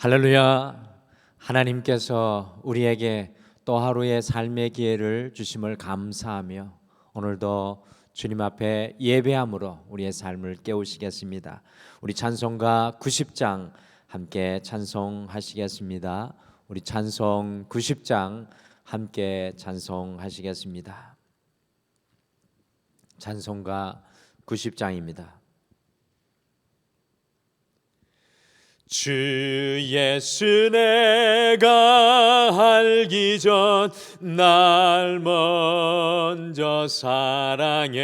할렐루야. 하나님께서 우리에게 또 하루의 삶의 기회를 주심을 감사하며 오늘도 주님 앞에 예배함으로 우리의 삶을 깨우시겠습니다. 우리 찬송가 90장 함께 찬송하시겠습니다. 우리 찬송 90장 함께 찬송하시겠습니다. 찬송가 90장입니다. 주 예수 내가 알기 전 날 먼저 사랑했네.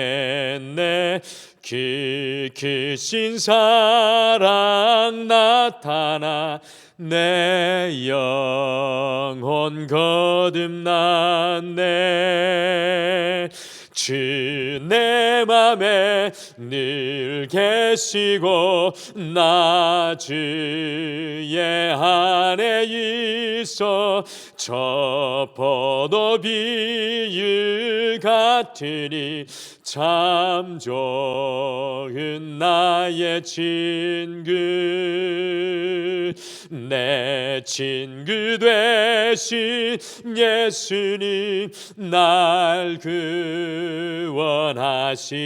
그 크신 사랑 나타나 내 영혼 거듭났네. 주 내 맘에 늘 계시고 나 주의 안에 있어 저 포도 비유 같으니 참 좋은 나의 친구. 내 친구 되신 예수님 날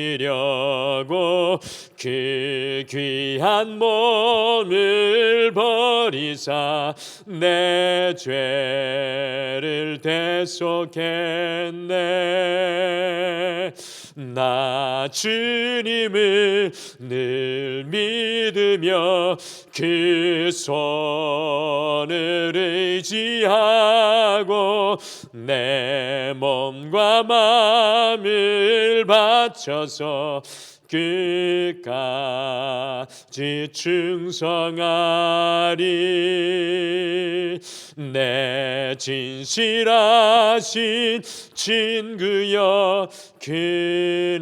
구원하시려고 그 귀한 몸을 버리사 내 죄를 대속했네. 나 주님을 늘 믿으며 그 손을 의지하고 내 몸과 마음을 바쳐서 끝까지 충성하리. 내 진실하신 친구여 그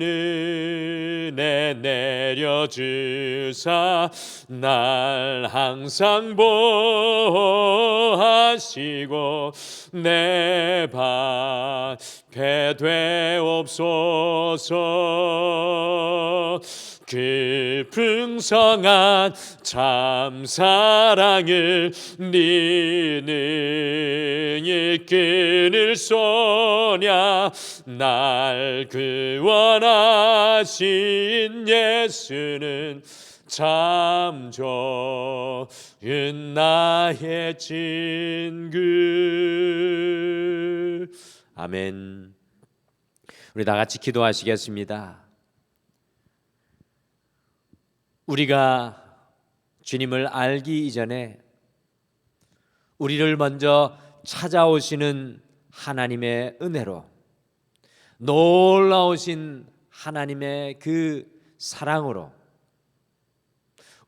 은혜 내려주사 날 항상 보호하시고 내 방패 되옵소서. 그 풍성한 참 사랑을 네 능히 끊을 소냐. 날 구원하신 예수는 참 좋은 나의 친구. 아멘. 우리 다 같이 기도하시겠습니다. 우리가 주님을 알기 이전에 우리를 먼저 찾아오시는 하나님의 은혜로, 놀라우신 하나님의 그 사랑으로,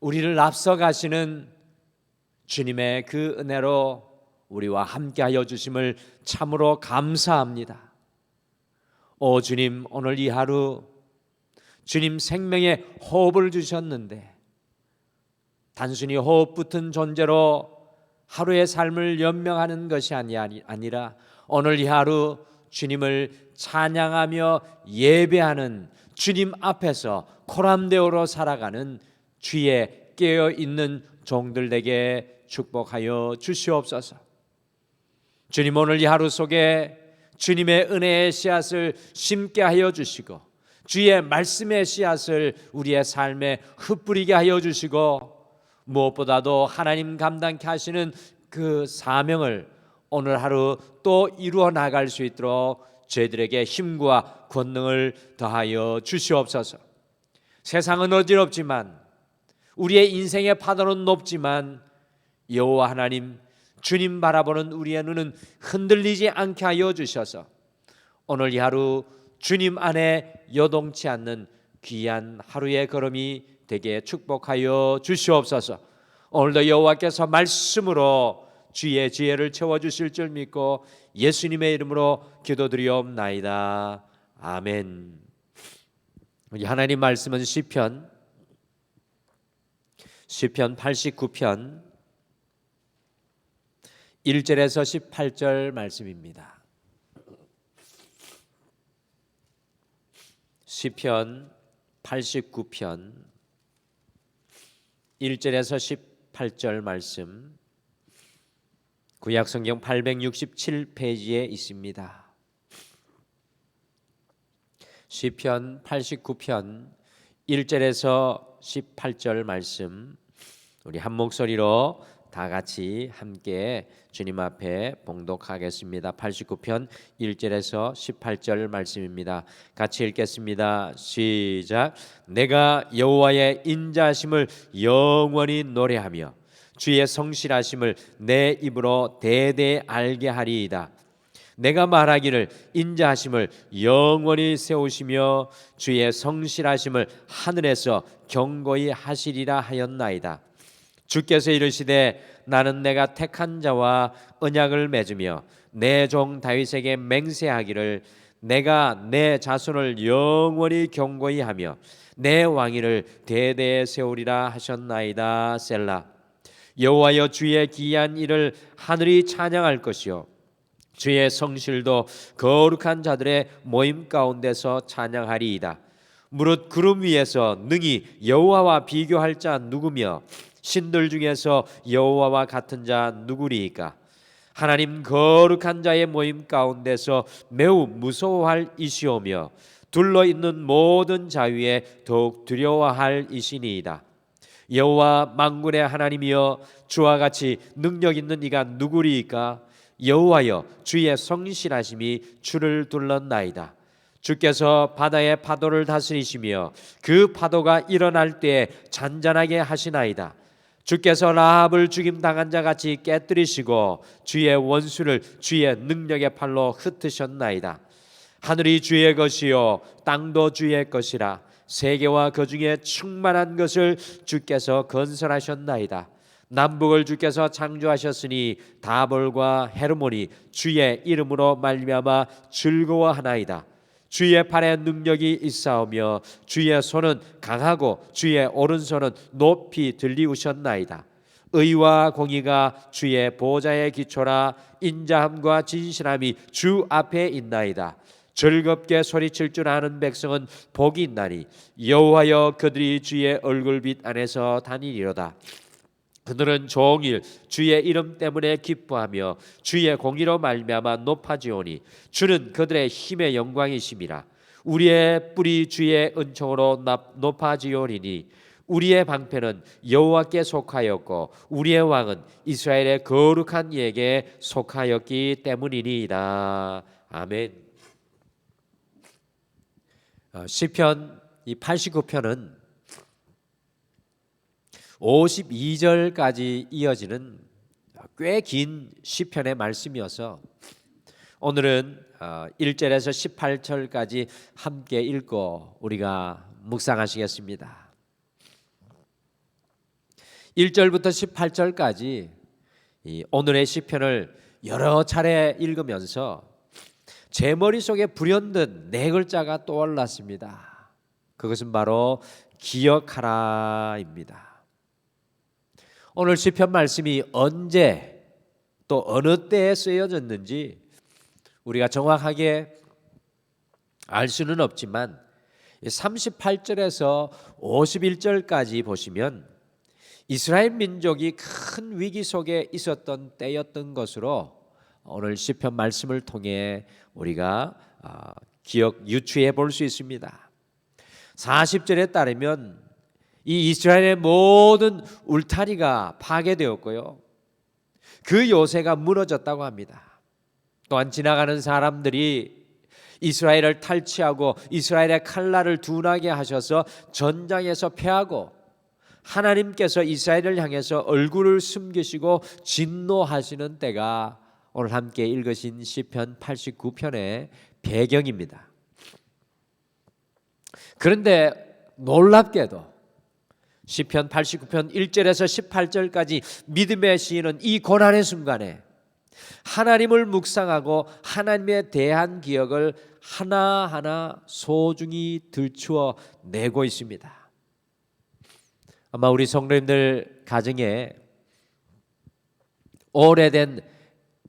우리를 앞서가시는 주님의 그 은혜로 우리와 함께하여 주심을 참으로 감사합니다. 오 주님, 오늘 이 하루 주님 생명의 호흡을 주셨는데 단순히 호흡 붙은 존재로 하루의 삶을 연명하는 것이 아니라 오늘 이 하루 주님을 찬양하며 예배하는 주님 앞에서 코람데오로 살아가는 주의 깨어있는 종들 되게 축복하여 주시옵소서. 주님, 오늘 이 하루 속에 주님의 은혜의 씨앗을 심게 하여 주시고 주의 말씀의 씨앗을 우리의 삶에 흩뿌리게 하여 주시고 무엇보다도 하나님 감당케 하시는 그 사명을 오늘 하루 또 이루어 나갈 수 있도록 저희들에게 힘과 권능을 더하여 주시옵소서. 세상은 어지럽지만 우리의 인생의 파도는 높지만 여호와 하나님 주님 바라보는 우리의 눈은 흔들리지 않게 하여 주셔서 오늘 이 하루 주님 안에 요동치 않는 귀한 하루의 걸음이 되게 축복하여 주시옵소서. 오늘도 여호와께서 말씀으로 주의 지혜를 채워주실 줄 믿고 예수님의 이름으로 기도드리옵나이다. 아멘. 하나님 말씀은 시편 89편 1절에서 18절 말씀입니다. 시편 89편 1절에서 18절 말씀 구약 성경 867페이지에 있습니다. 시편 89편 1절에서 18절 말씀, 우리 한 목소리로 다 같이 함께 주님 앞에 봉독하겠습니다. 89편 1절에서 18절 말씀입니다. 같이 읽겠습니다. 시작. 내가 여호와의 인자하심을 영원히 노래하며 주의 성실하심을 내 입으로 대대 알게 하리이다. 내가 말하기를 인자하심을 영원히 세우시며 주의 성실하심을 하늘에서 경고히 하시리라 하였나이다. 주께서 이르시되 나는 내가 택한 자와 언약을 맺으며 내 종 다윗에게 맹세하기를 내가 내 자손을 영원히 경고히 하며 내 왕위를 대대에 세우리라 하셨나이다. 셀라. 여호와여, 주의 기이한 일을 하늘이 찬양할 것이요 주의 성실도 거룩한 자들의 모임 가운데서 찬양하리이다. 무릇 구름 위에서 능히 여호와와 비교할 자 누구며 신들 중에서 여호와와 같은 자 누구리이까? 하나님 거룩한 자의 모임 가운데서 매우 무서워할 이시오며 둘러 있는 모든 자위에 더욱 두려워할 이시니이다. 여호와 만군의 하나님이여, 주와 같이 능력 있는 이가 누구리이까? 여호와여, 주의 성실하심이 주를 둘렀나이다. 주께서 바다의 파도를 다스리시며 그 파도가 일어날 때에 잔잔하게 하시나이다. 주께서 라합을 죽임당한 자같이 깨뜨리시고 주의 원수를 주의 능력의 팔로 흩으셨나이다. 하늘이 주의 것이요 땅도 주의 것이라. 세계와 그 중에 충만한 것을 주께서 건설하셨나이다. 남북을 주께서 창조하셨으니 다볼과 헤르몬이 주의 이름으로 말미암아 즐거워하나이다. 주의 팔에 능력이 있사오며 주의 손은 강하고 주의 오른손은 높이 들리우셨나이다. 의와 공의가 주의 보좌의 기초라. 인자함과 진실함이 주 앞에 있나이다. 즐겁게 소리칠 줄 아는 백성은 복이 있나니 여호와여, 그들이 주의 얼굴빛 안에서 다니리로다. 그들은 종일 주의 이름 때문에 기뻐하며 주의 공의로 말미암아 높아지오니 주는 그들의 힘의 영광이심이라. 우리의 뿔이 주의 은총으로 높아지오리니 우리의 방패는 여호와께 속하였고 우리의 왕은 이스라엘의 거룩한 이에게 속하였기 때문이니이다. 아멘. 시편 이 89편은 52절까지 이어지는 꽤 긴 시편의 말씀이어서 오늘은 1절에서 18절까지 함께 읽고 우리가 묵상하시겠습니다. 1절부터 18절까지 오늘의 시편을 여러 차례 읽으면서 제 머릿속에 불현듯 네 글자가 떠올랐습니다. 그것은 바로 기억하라입니다. 오늘 시편 말씀이 언제 또 어느 때에 쓰여졌는지 우리가 정확하게 알 수는 없지만 38절에서 51절까지 보시면 이스라엘 민족이 큰 위기 속에 있었던 때였던 것으로 오늘 시편 말씀을 통해 우리가 기억 유추해 볼 수 있습니다. 40절에 따르면 이 이스라엘의 모든 울타리가 파괴되었고요, 그 요새가 무너졌다고 합니다. 또한 지나가는 사람들이 이스라엘을 탈취하고 이스라엘의 칼날을 둔하게 하셔서 전장에서 패하고 하나님께서 이스라엘을 향해서 얼굴을 숨기시고 진노하시는 때가 오늘 함께 읽으신 시편 89편의 배경입니다. 그런데 놀랍게도 시편 89편 1절에서 18절까지 믿음의 시인은 이 고난의 순간에 하나님을 묵상하고 하나님에 대한 기억을 하나하나 소중히 들추어 내고 있습니다. 아마 우리 성도님들 가정에 오래된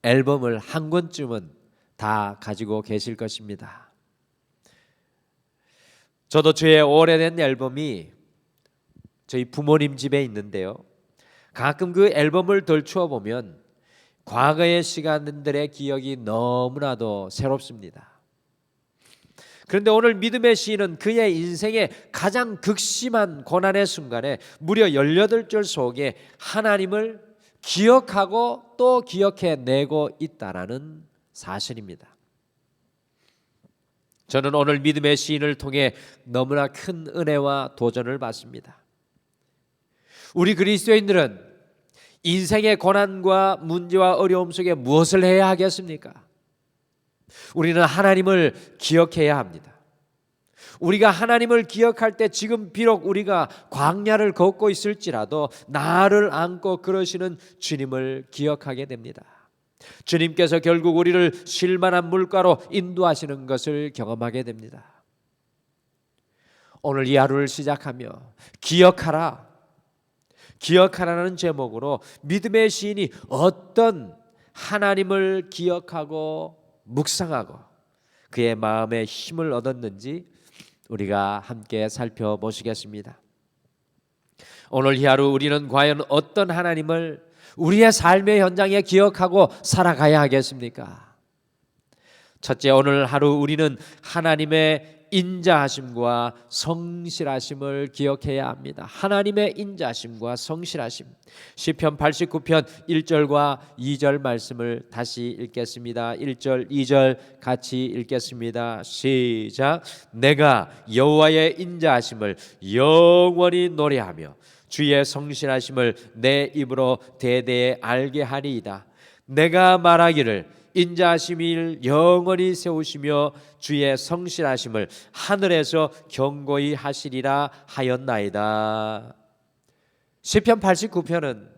앨범을 한 권쯤은 다 가지고 계실 것입니다. 저도 저의 오래된 앨범이 저희 부모님 집에 있는데요, 가끔 그 앨범을 덜추어 보면 과거의 시간들의 기억이 너무나도 새롭습니다. 그런데 오늘 믿음의 시인은 그의 인생의 가장 극심한 고난의 순간에 무려 18절 속에 하나님을 기억하고 또 기억해내고 있다는 사실입니다. 저는 오늘 믿음의 시인을 통해 너무나 큰 은혜와 도전을 받습니다. 우리 그리스도인들은 인생의 고난과 문제와 어려움 속에 무엇을 해야 하겠습니까? 우리는 하나님을 기억해야 합니다. 우리가 하나님을 기억할 때 지금 비록 우리가 광야를 걷고 있을지라도 나를 안고 그러시는 주님을 기억하게 됩니다. 주님께서 결국 우리를 쉴만한 물가로 인도하시는 것을 경험하게 됩니다. 오늘 이 하루를 시작하며 기억하라는 제목으로 믿음의 시인이 어떤 하나님을 기억하고 묵상하고 그의 마음에 힘을 얻었는지 우리가 함께 살펴보시겠습니다. 오늘 이 하루 우리는 과연 어떤 하나님을 우리의 삶의 현장에 기억하고 살아가야 하겠습니까? 첫째, 오늘 하루 우리는 하나님의 인자하심과 성실하심을 기억해야 합니다. 하나님의 인자하심과 성실하심. 시편 89편 1절과 2절 말씀을 다시 읽겠습니다. 1절 2절 같이 읽겠습니다. 시작. 내가 여호와의 인자하심을 영원히 노래하며 주의 성실하심을 내 입으로 대대에 알게 하리이다. 내가 말하기를 인자하심을 영원히 세우시며 주의 성실하심을 하늘에서 경고히 하시리라 하였나이다. 시편 89편은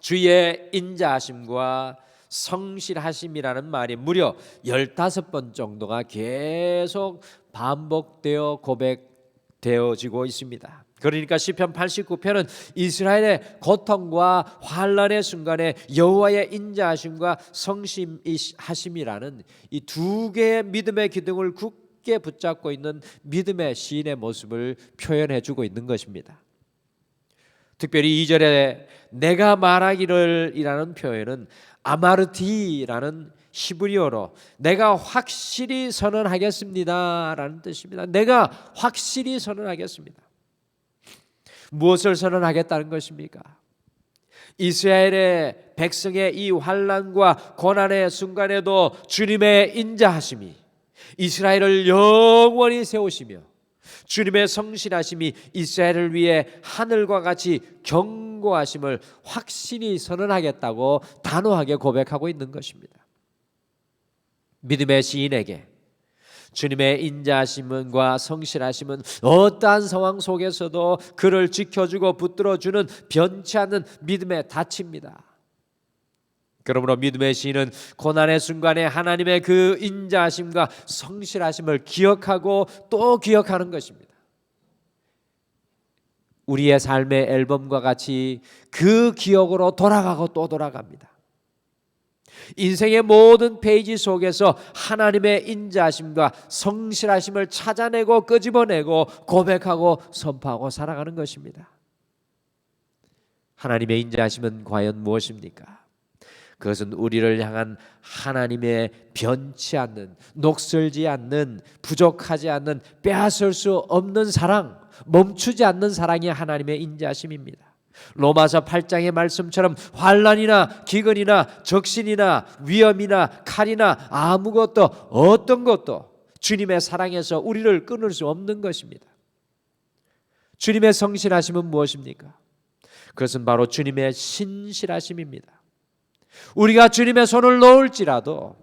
주의 인자하심과 성실하심이라는 말이 무려 15번 정도가 계속 반복되어 고백되어지고 있습니다. 그러니까 시편 89편은 이스라엘의 고통과 환난의 순간에 여호와의 인자하심과 성실하심이라는 이 두 개의 믿음의 기둥을 굳게 붙잡고 있는 믿음의 시인의 모습을 표현해 주고 있는 것입니다. 특별히 2절에 내가 말하기를 이라는 표현은 아마르티라는 히브리어로 내가 확실히 선언하겠습니다 라는 뜻입니다. 내가 확실히 선언하겠습니다. 무엇을 선언하겠다는 것입니까? 이스라엘의 백성의 이 환난과 고난의 순간에도 주님의 인자하심이 이스라엘을 영원히 세우시며 주님의 성실하심이 이스라엘을 위해 하늘과 같이 경고하심을 확실히 선언하겠다고 단호하게 고백하고 있는 것입니다. 믿음의 시인에게 주님의 인자하심과 성실하심은 어떠한 상황 속에서도 그를 지켜주고 붙들어주는 변치 않는 믿음의 닻입니다. 그러므로 믿음의 시인은 고난의 순간에 하나님의 그 인자하심과 성실하심을 기억하고 또 기억하는 것입니다. 우리의 삶의 앨범과 같이 그 기억으로 돌아가고 또 돌아갑니다. 인생의 모든 페이지 속에서 하나님의 인자하심과 성실하심을 찾아내고 끄집어내고 고백하고 선포하고 살아가는 것입니다. 하나님의 인자하심은 과연 무엇입니까? 그것은 우리를 향한 하나님의 변치 않는, 녹슬지 않는, 부족하지 않는, 빼앗을 수 없는 사랑, 멈추지 않는 사랑이 하나님의 인자하심입니다. 로마서 8장의 말씀처럼 환난이나 기근이나 적신이나 위험이나 칼이나 아무것도 어떤 것도 주님의 사랑에서 우리를 끊을 수 없는 것입니다. 주님의 성실하심은 무엇입니까? 그것은 바로 주님의 신실하심입니다. 우리가 주님의 손을 놓을지라도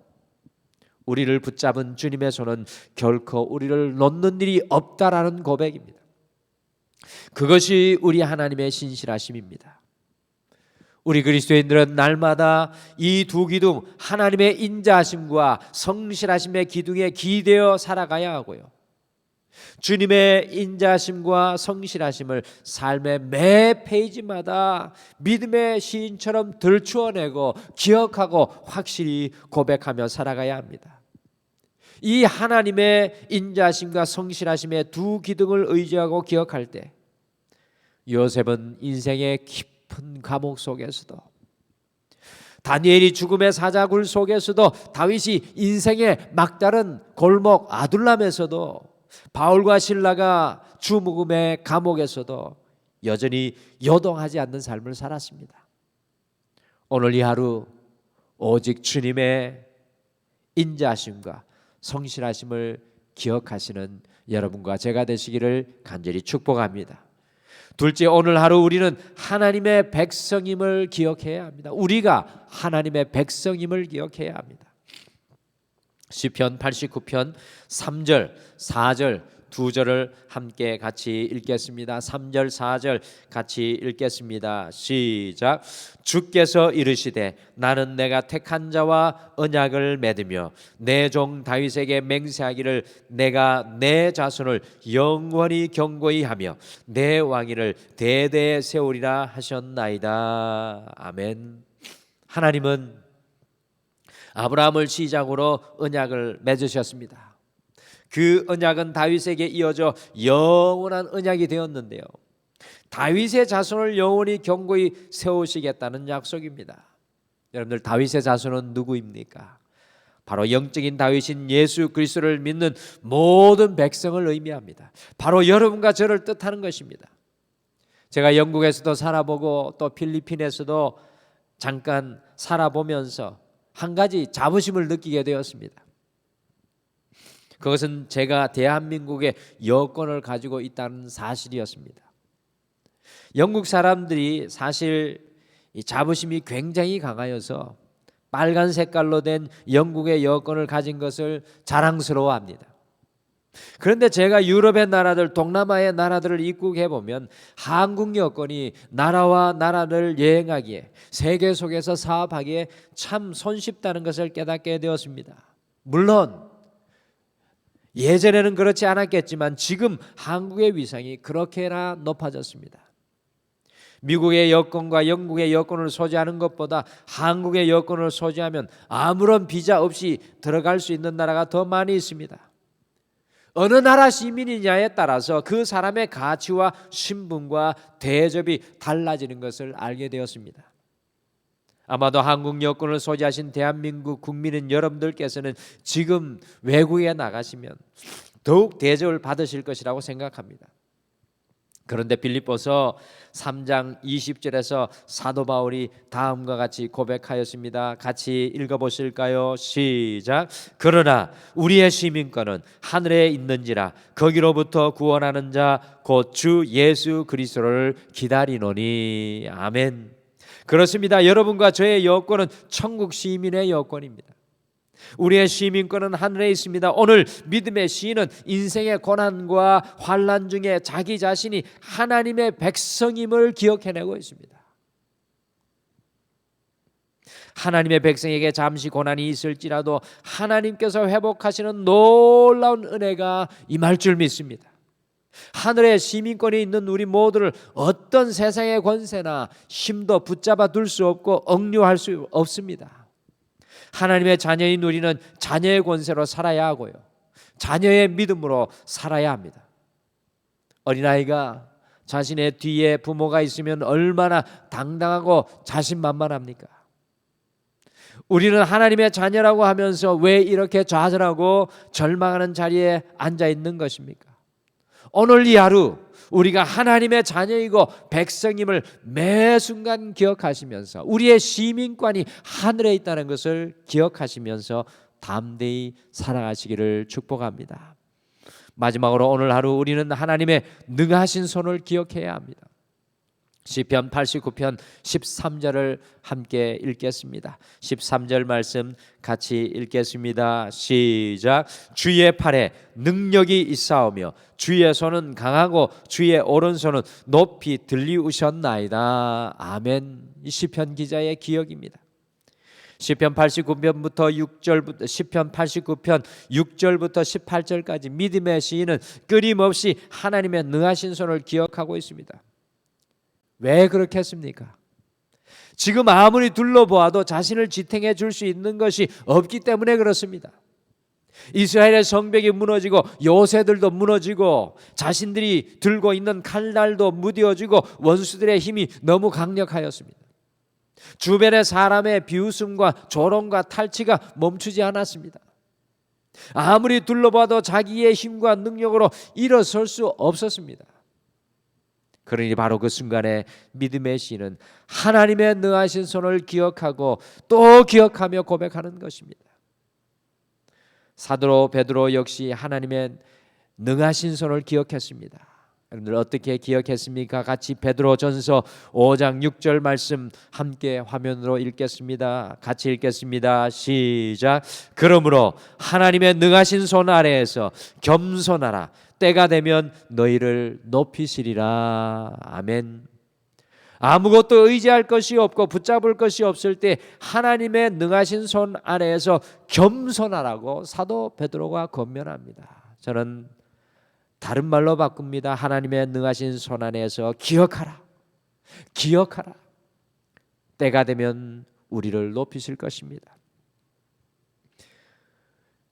우리를 붙잡은 주님의 손은 결코 우리를 놓는 일이 없다라는 고백입니다. 그것이 우리 하나님의 신실하심입니다. 우리 그리스도인들은 날마다 이 두 기둥 하나님의 인자하심과 성실하심의 기둥에 기대어 살아가야 하고요. 주님의 인자하심과 성실하심을 삶의 매 페이지마다 믿음의 시인처럼 들추어내고 기억하고 확실히 고백하며 살아가야 합니다. 이 하나님의 인자하심과 성실하심의 두 기둥을 의지하고 기억할 때 요셉은 인생의 깊은 감옥 속에서도 다니엘이 죽음의 사자굴 속에서도, 다윗이 인생의 막다른 골목 아둘람에서도, 바울과 실라가 주묵음의 감옥에서도 여전히 요동하지 않는 삶을 살았습니다. 오늘 이 하루 오직 주님의 인자하심과 성실하심을 기억하시는 여러분과 제가 되시기를 간절히 축복합니다. 둘째, 오늘 하루 우리는 하나님의 백성임을 기억해야 합니다. 우리가 하나님의 백성임을 기억해야 합니다. 시편 89편 3절, 4절, 2절을 함께 같이 읽겠습니다. 3절, 4절 같이 읽겠습니다. 시작. 주께서 이르시되 나는 내가 택한 자와 언약을 맺으며 내 종 다윗에게 맹세하기를 내가 내 자손을 영원히 경고히 하며 내 왕위를 대대에 세우리라 하셨나이다. 아멘. 하나님은 아브라함을 시작으로 언약을 맺으셨습니다. 그 언약은 다윗에게 이어져 영원한 언약이 되었는데요, 다윗의 자손을 영원히 경고히 세우시겠다는 약속입니다. 여러분들, 다윗의 자손은 누구입니까? 바로 영적인 다윗인 예수 그리스도를 믿는 모든 백성을 의미합니다. 바로 여러분과 저를 뜻하는 것입니다. 제가 영국에서도 살아보고 또 필리핀에서도 잠깐 살아보면서 한 가지 자부심을 느끼게 되었습니다. 그것은 제가 대한민국의 여권을 가지고 있다는 사실이었습니다. 영국 사람들이 사실 이 자부심이 굉장히 강하여서 빨간 색깔로 된 영국의 여권을 가진 것을 자랑스러워합니다. 그런데 제가 유럽의 나라들, 동남아의 나라들을 입국해 보면 한국 여권이 나라와 나라를 여행하기에, 세계 속에서 사업하기에 참 손쉽다는 것을 깨닫게 되었습니다. 물론 예전에는 그렇지 않았겠지만 지금 한국의 위상이 그렇게나 높아졌습니다. 미국의 여권과 영국의 여권을 소지하는 것보다 한국의 여권을 소지하면 아무런 비자 없이 들어갈 수 있는 나라가 더 많이 있습니다. 어느 나라 시민이냐에 따라서 그 사람의 가치와 신분과 대접이 달라지는 것을 알게 되었습니다. 아마도 한국 여권을 소지하신 대한민국 국민인 여러분들께서는 지금 외국에 나가시면 더욱 대접을 받으실 것이라고 생각합니다. 그런데 빌립보서 3장 20절에서 사도 바울이 다음과 같이 고백하였습니다. 같이 읽어보실까요? 시작. 그러나 우리의 시민권은 하늘에 있는지라 거기로부터 구원하는 자 곧 주 예수 그리스도를 기다리노니. 아멘. 그렇습니다. 여러분과 저의 여권은 천국 시민의 여권입니다. 우리의 시민권은 하늘에 있습니다. 오늘 믿음의 시인은 인생의 고난과 환난 중에 자기 자신이 하나님의 백성임을 기억해내고 있습니다. 하나님의 백성에게 잠시 고난이 있을지라도 하나님께서 회복하시는 놀라운 은혜가 임할 줄 믿습니다. 하늘의 시민권이 있는 우리 모두를 어떤 세상의 권세나 힘도 붙잡아 둘 수 없고 억류할 수 없습니다. 하나님의 자녀인 우리는 자녀의 권세로 살아야 하고요, 자녀의 믿음으로 살아야 합니다. 어린아이가 자신의 뒤에 부모가 있으면 얼마나 당당하고 자신만만합니까? 우리는 하나님의 자녀라고 하면서 왜 이렇게 좌절하고 절망하는 자리에 앉아 있는 것입니까? 오늘 이 하루 우리가 하나님의 자녀이고 백성임을 매 순간 기억하시면서 우리의 시민권이 하늘에 있다는 것을 기억하시면서 담대히 살아가시기를 축복합니다. 마지막으로 오늘 하루 우리는 하나님의 능하신 손을 기억해야 합니다. 시편 89편 13절을 함께 읽겠습니다. 13절 말씀 같이 읽겠습니다. 시작. 주의 팔에 능력이 있사오며 주의 손은 강하고 주의 오른손은 높이 들리우셨나이다. 아멘. 이 시편 기자의 기억입니다. 시편 89편부터 6절부터 시편 89편 6절부터 18절까지 믿음의 시인은 끊임없이 하나님의 능하신 손을 기억하고 있습니다. 왜 그렇게 했습니까? 지금 아무리 둘러보아도 자신을 지탱해 줄 수 있는 것이 없기 때문에 그렇습니다. 이스라엘의 성벽이 무너지고 요새들도 무너지고 자신들이 들고 있는 칼날도 무뎌지고 원수들의 힘이 너무 강력하였습니다. 주변의 사람의 비웃음과 조롱과 탈취가 멈추지 않았습니다. 아무리 둘러봐도 자기의 힘과 능력으로 일어설 수 없었습니다. 그러니 바로 그 순간에 믿음의 시인은 하나님의 능하신 손을 기억하고 또 기억하며 고백하는 것입니다. 사도 베드로 역시 하나님의 능하신 손을 기억했습니다. 여러분들 어떻게 기억했습니까? 같이 베드로전서 5장 6절 말씀 함께 화면으로 읽겠습니다. 같이 읽겠습니다. 시작. 그러므로 하나님의 능하신 손 아래에서 겸손하라. 때가 되면 너희를 높이시리라. 아멘. 아무것도 의지할 것이 없고 붙잡을 것이 없을 때 하나님의 능하신 손 아래에서 겸손하라고 사도 베드로가 권면합니다. 저는 다른 말로 바꿉니다. 하나님의 능하신 손 안에서 기억하라. 기억하라. 때가 되면 우리를 높이실 것입니다.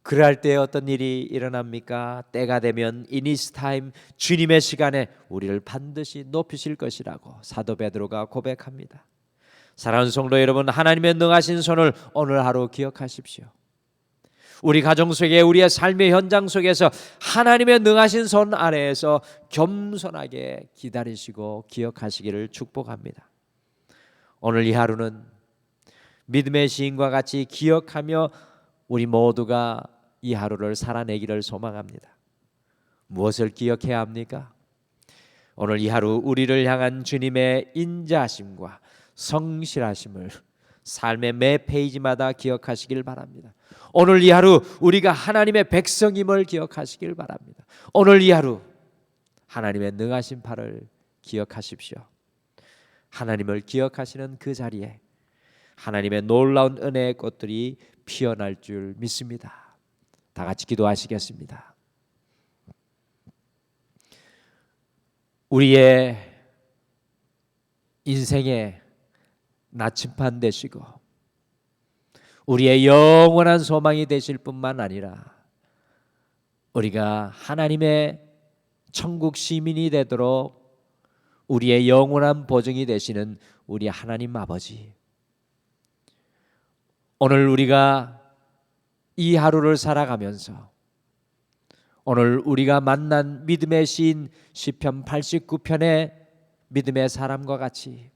그럴 때 어떤 일이 일어납니까? 때가 되면 in his time, 주님의 시간에 우리를 반드시 높이실 것이라고 사도 베드로가 고백합니다. 사랑하는 성도 여러분, 하나님의 능하신 손을 오늘 하루 기억하십시오. 우리 가정 속에, 우리의 삶의 현장 속에서 하나님의 능하신 손 아래에서 겸손하게 기다리시고 기억하시기를 축복합니다. 오늘 이 하루는 믿음의 시인과 같이 기억하며 우리 모두가 이 하루를 살아내기를 소망합니다. 무엇을 기억해야 합니까? 오늘 이 하루 우리를 향한 주님의 인자하심과 성실하심을 삶의 매 페이지마다 기억하시길 바랍니다. 오늘 이 하루 우리가 하나님의 백성임을 기억하시길 바랍니다. 오늘 이 하루 하나님의 능하신 팔을 기억하십시오. 하나님을 기억하시는 그 자리에 하나님의 놀라운 은혜의 꽃들이 피어날 줄 믿습니다. 다 같이 기도하시겠습니다. 우리의 인생의 나침반 되시고 우리의 영원한 소망이 되실 뿐만 아니라 우리가 하나님의 천국 시민이 되도록 우리의 영원한 보증이 되시는 우리 하나님 아버지, 오늘 우리가 이 하루를 살아가면서 오늘 우리가 만난 믿음의 시인 시편 89편의 믿음의 사람과 같이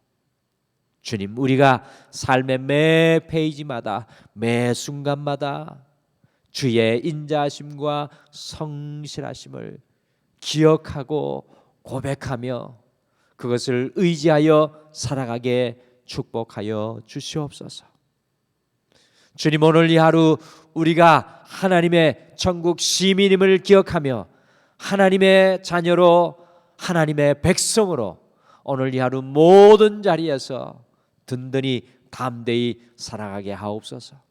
주님, 우리가 삶의 매 페이지마다 매 순간마다 주의 인자하심과 성실하심을 기억하고 고백하며 그것을 의지하여 살아가게 축복하여 주시옵소서. 주님, 오늘 이 하루 우리가 하나님의 천국 시민임을 기억하며 하나님의 자녀로 하나님의 백성으로 오늘 이 하루 모든 자리에서 든든히 담대히 살아가게 하옵소서.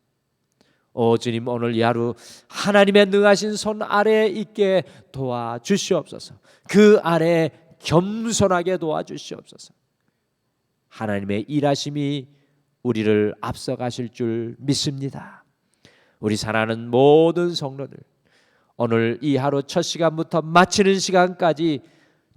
오 주님, 오늘 이 하루 하나님의 능하신 손 아래에 있게 도와주시옵소서. 그 아래에 겸손하게 도와주시옵소서. 하나님의 일하심이 우리를 앞서가실 줄 믿습니다. 우리 사랑하는 모든 성도들, 오늘 이 하루 첫 시간부터 마치는 시간까지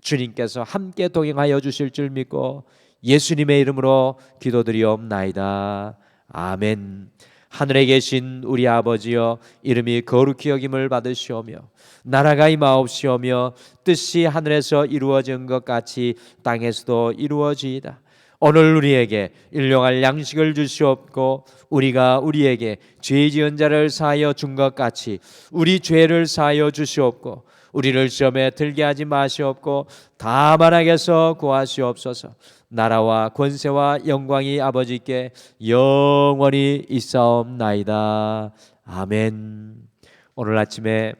주님께서 함께 동행하여 주실 줄 믿고 예수님의 이름으로 기도드리옵나이다. 아멘. 하늘에 계신 우리 아버지여, 이름이 거룩히 여김을 받으시오며 나라가 임하옵시오며 뜻이 하늘에서 이루어진 것 같이 땅에서도 이루어지이다. 오늘 우리에게 일용할 양식을 주시옵고 우리가 우리에게 죄 지은 자를 사하여 준 것 같이 우리 죄를 사하여 주시옵고 우리를 시험에 들게 하지 마시옵고 다만 악에서 구하시옵소서. 나라와 권세와 영광이 아버지께 영원히 있사옵나이다. 아멘. 오늘 아침에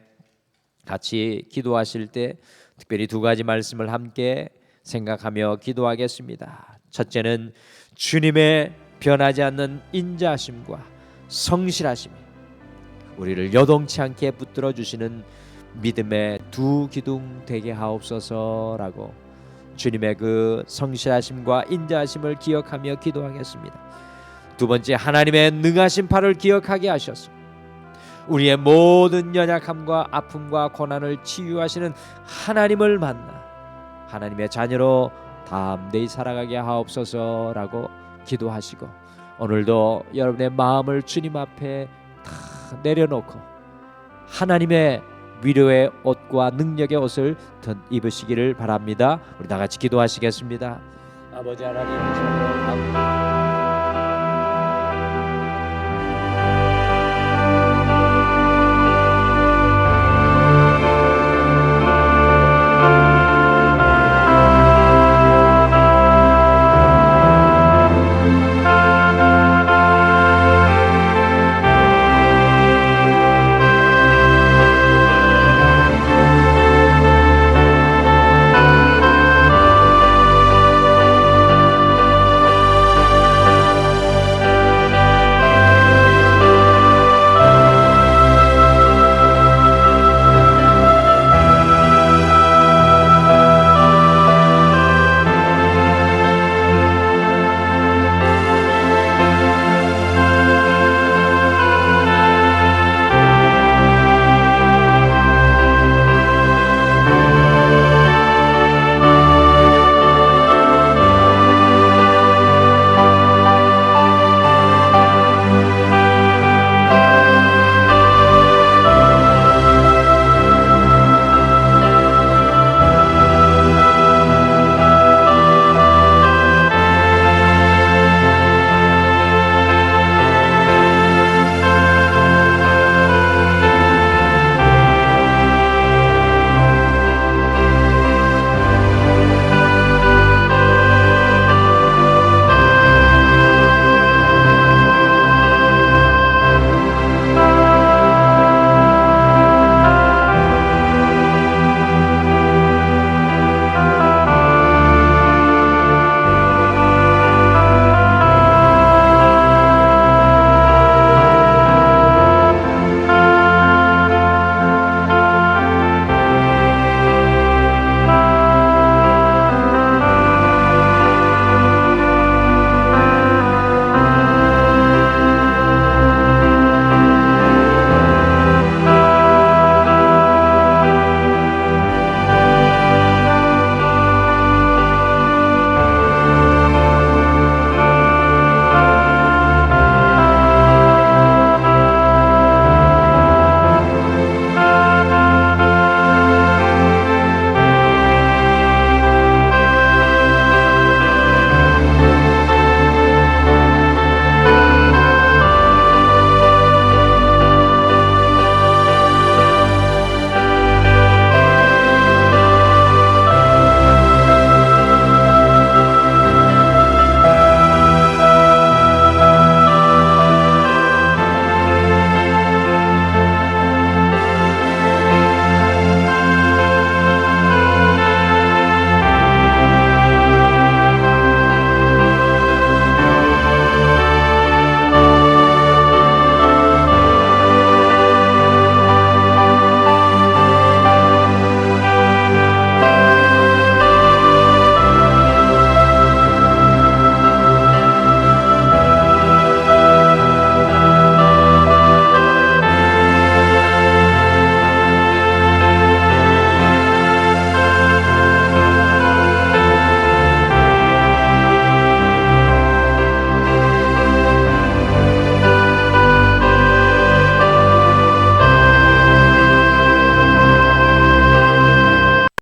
같이 기도하실 때 특별히 두 가지 말씀을 함께 생각하며 기도하겠습니다. 첫째는 주님의 변하지 않는 인자하심과 성실하심이 우리를 여동치 않게 붙들어 주시는 믿음의 두 기둥 되게 하옵소서라고 주님의 그 성실하심과 인자하심을 기억하며 기도하겠습니다. 두 번째, 하나님의 능하신 팔을 기억하게 하셔서 우리의 모든 연약함과 아픔과 고난을 치유하시는 하나님을 만나 하나님의 자녀로 담대히 살아가게 하옵소서라고 기도하시고 오늘도 여러분의 마음을 주님 앞에 다 내려놓고 하나님의 위로의 옷과 능력의 옷을 입으시기를 바랍니다. 우리 다 같이 기도하시겠습니다. 아버지 하나님,